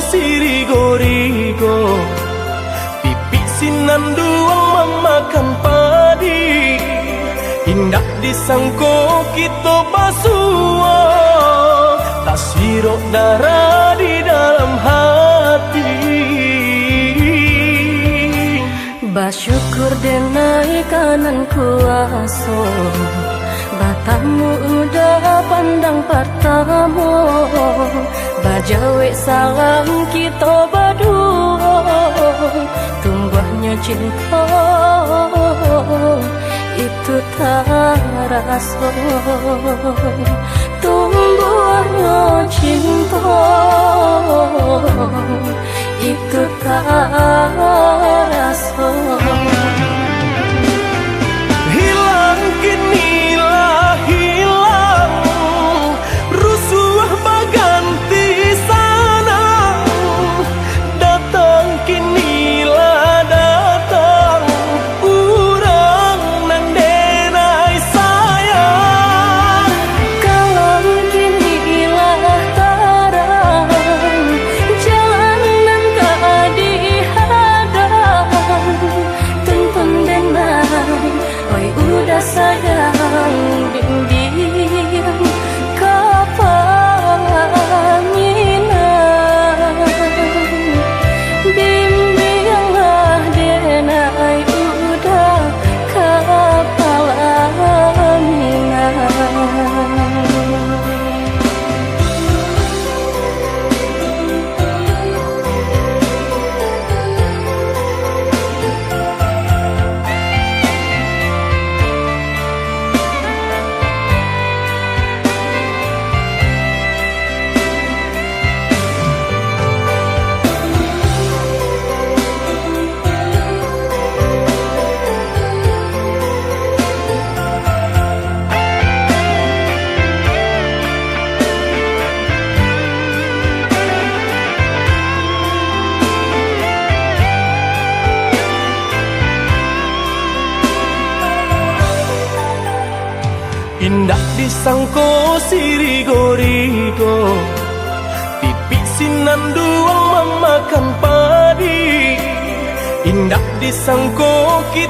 sirigo-rigo, pipi sinanduang memakan padi. Indah disangko kita basua, tak sirok darah di dalam hati. Bersyukur denai kanan kuaso, batamu udah pandang pertama. Bajawe salam kita berdua, tumbuhnya cinta itu tak rasa. Tumbuhnya cinta itu tak rasa. Hilang kinilah hilang, rusuh berganti sana. Datang kinilah datang, urang nan denai sayang. Kalam kinilah terang, jalan nan tak dihadang. Tuntun denai, oi udah sayang, diam kapanginan. Bimbinglah denai udah kepalaminan. Indah disangko sirigo-rigo, pipi sinanduang memakan padi. Indah disangko kita